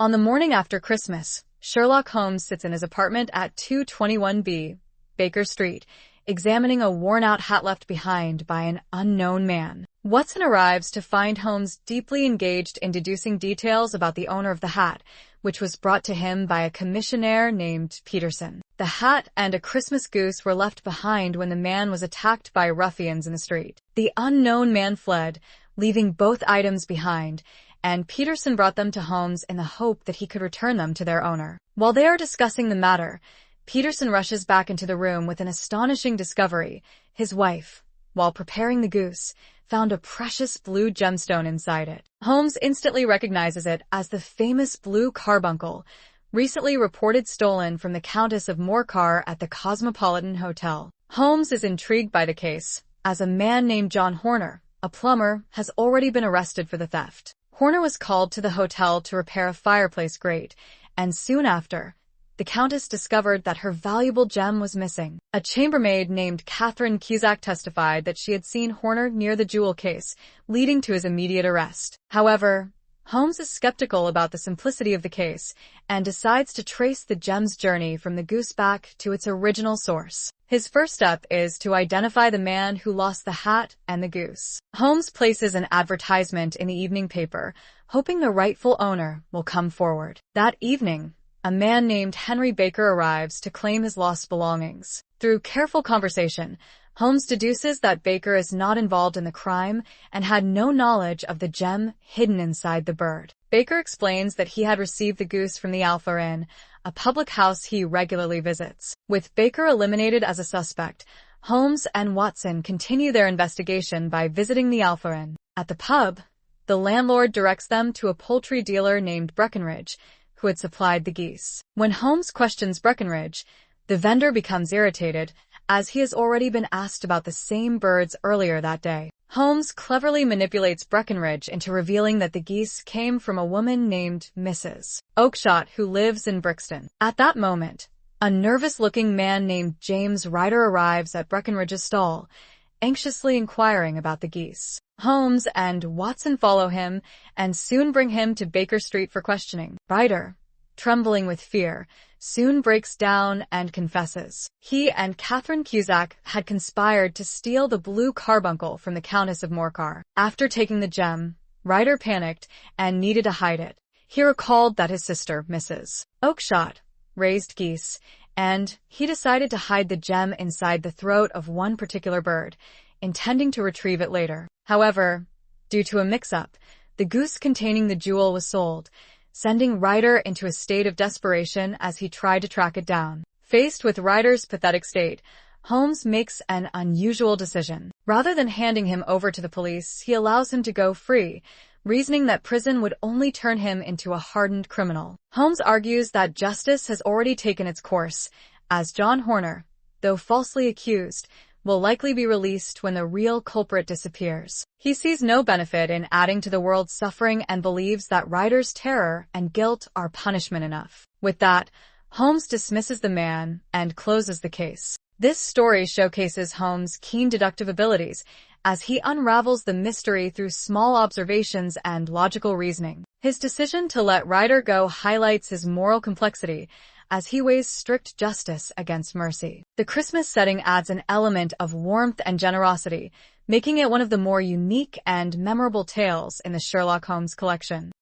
On the morning after Christmas, Sherlock Holmes sits in his apartment at 221B, Baker Street, examining a worn-out hat left behind by an unknown man. Watson arrives to find Holmes deeply engaged in deducing details about the owner of the hat, which was brought to him by a commissionaire named Peterson. The hat and a Christmas goose were left behind when the man was attacked by ruffians in the street. The unknown man fled, leaving both items behind, and Peterson brought them to Holmes in the hope that he could return them to their owner. While they are discussing the matter, Peterson rushes back into the room with an astonishing discovery. His wife, while preparing the goose, found a precious blue gemstone inside it. Holmes instantly recognizes it as the famous Blue Carbuncle, recently reported stolen from the Countess of Morcar at the Cosmopolitan Hotel. Holmes is intrigued by the case, as a man named John Horner, a plumber, has already been arrested for the theft. Horner was called to the hotel to repair a fireplace grate, and soon after, the Countess discovered that her valuable gem was missing. A chambermaid named Catherine Cusack testified that she had seen Horner near the jewel case, leading to his immediate arrest. However, Holmes is skeptical about the simplicity of the case and decides to trace the gem's journey from the goose back to its original source. His first step is to identify the man who lost the hat and the goose. Holmes places an advertisement in the evening paper, hoping the rightful owner will come forward. That evening, a man named Henry Baker arrives to claim his lost belongings. Through careful conversation, Holmes deduces that Baker is not involved in the crime and had no knowledge of the gem hidden inside the bird. Baker explains that he had received the goose from the Alpha Inn, a public house he regularly visits. With Baker eliminated as a suspect, Holmes and Watson continue their investigation by visiting the Alpha Inn. At the pub, the landlord directs them to a poultry dealer named Breckenridge, who had supplied the geese. When Holmes questions Breckenridge, the vendor becomes irritated, as he has already been asked about the same birds earlier that day. Holmes cleverly manipulates Breckenridge into revealing that the geese came from a woman named Mrs. Oakshott who lives in Brixton. At that moment, a nervous-looking man named James Ryder arrives at Breckenridge's stall, anxiously inquiring about the geese. Holmes and Watson follow him and soon bring him to Baker Street for questioning. Ryder, trembling with fear, soon breaks down and confesses. He and Catherine Cusack had conspired to steal the Blue Carbuncle from the Countess of Morcar. After taking the gem, Ryder panicked and needed to hide it. He recalled that his sister, Mrs. Oakshott, raised geese, and he decided to hide the gem inside the throat of one particular bird, intending to retrieve it later. However, due to a mix-up, the goose containing the jewel was sold, sending Ryder into a state of desperation as he tried to track it down. Faced with Ryder's pathetic state, Holmes makes an unusual decision. Rather than handing him over to the police, he allows him to go free, reasoning that prison would only turn him into a hardened criminal. Holmes argues that justice has already taken its course, as John Horner, though falsely accused, will likely be released when the real culprit disappears. He sees no benefit in adding to the world's suffering and believes that Ryder's terror and guilt are punishment enough. With that, Holmes dismisses the man and closes the case. This story showcases Holmes' keen deductive abilities as he unravels the mystery through small observations and logical reasoning. His decision to let Ryder go highlights his moral complexity, as he weighs strict justice against mercy. The Christmas setting adds an element of warmth and generosity, making it one of the more unique and memorable tales in the Sherlock Holmes collection.